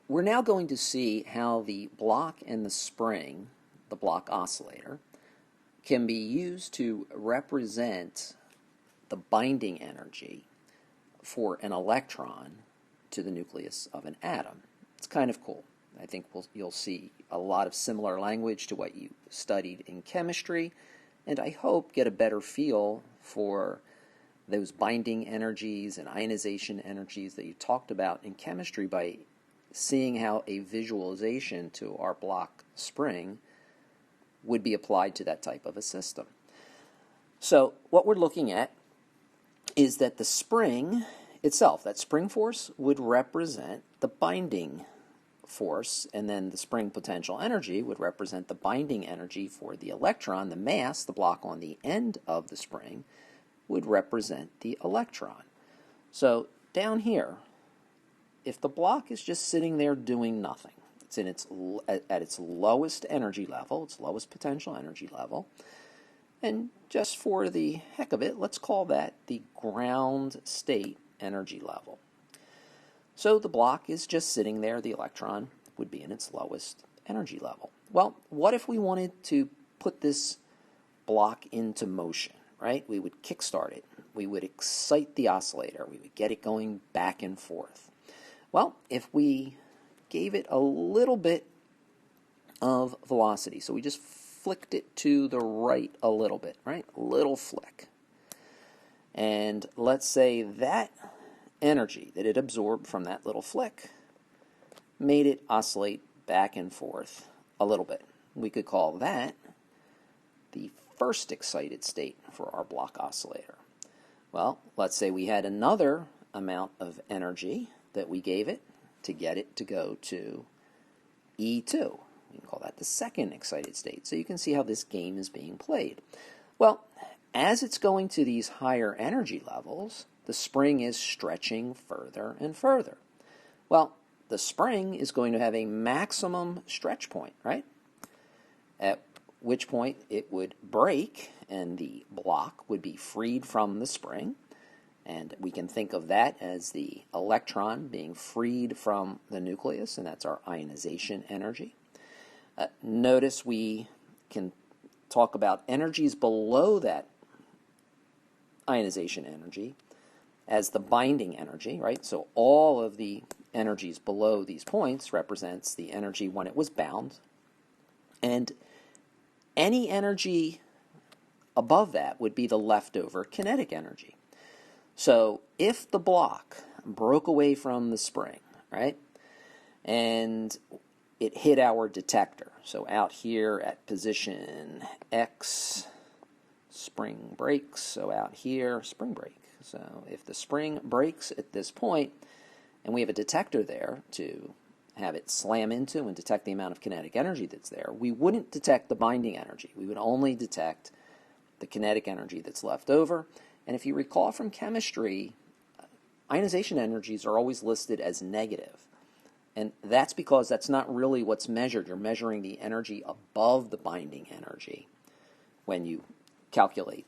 we're now going to see how the block and the spring, the block oscillator, can be used to represent the binding energy for an electron to the nucleus of an atom. It's kind of cool. I think you'll see a lot of similar language to what you studied in chemistry, and I hope get a better feel for those binding energies and ionization energies that you talked about in chemistry by seeing how a visualization to our block spring would be applied to that type of a system. So what we're looking at is that the spring itself, that spring force, would represent the binding force, and then the spring potential energy would represent the binding energy for the electron. The mass, the block on the end of the spring, would represent the electron. So down here, if the block is just sitting there doing nothing, it's in at its lowest energy level, its lowest potential energy level, and just for the heck of it, let's call that the ground state energy level. So the block is just sitting there, the electron would be in its lowest energy level. Well, what if we wanted to put this block into motion, right? We would kickstart it. We would excite the oscillator. We would get it going back and forth. Well, if we gave it a little bit of velocity, so we just flicked it to the right a little bit, right? A little flick. And let's say that energy that it absorbed from that little flick made it oscillate back and forth a little bit. We could call that the first excited state for our block oscillator. Well, let's say we had another amount of energy that we gave it to get it to go to E2. We can call that the second excited state. So you can see how this game is being played. Well, as it's going to these higher energy levels, the spring is stretching further and further. Well, the spring is going to have a maximum stretch point, right? At which point it would break and the block would be freed from the spring. And we can think of that as the electron being freed from the nucleus, and that's our ionization energy. Notice we can talk about energies below that ionization energy as the binding energy, right? So all of the energies below these points represents the energy when it was bound. And any energy above that would be the leftover kinetic energy. So if the block broke away from the spring, right, and it hit our detector, so out here at position X, spring breaks, so out here, spring break. So if the spring breaks at this point, and we have a detector there to have it slam into and detect the amount of kinetic energy that's there, we wouldn't detect the binding energy. We would only detect the kinetic energy that's left over. And if you recall from chemistry, ionization energies are always listed as negative. And that's because that's not really what's measured. You're measuring the energy above the binding energy when you calculate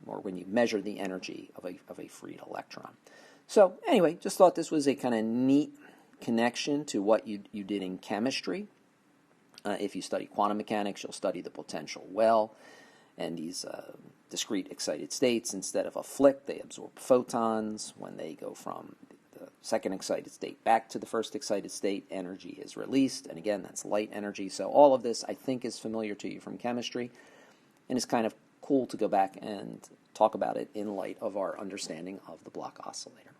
when you measure the energy of a freed electron. So anyway, just thought this was a kind of neat connection to what you did in chemistry. If you study quantum mechanics, you'll study the potential well, and these discrete excited states, instead of a flick, they absorb photons. When they go from the second excited state back to the first excited state, energy is released, and again, that's light energy. So all of this, I think, is familiar to you from chemistry, and it's kind of cool to go back and talk about it in light of our understanding of the block oscillator.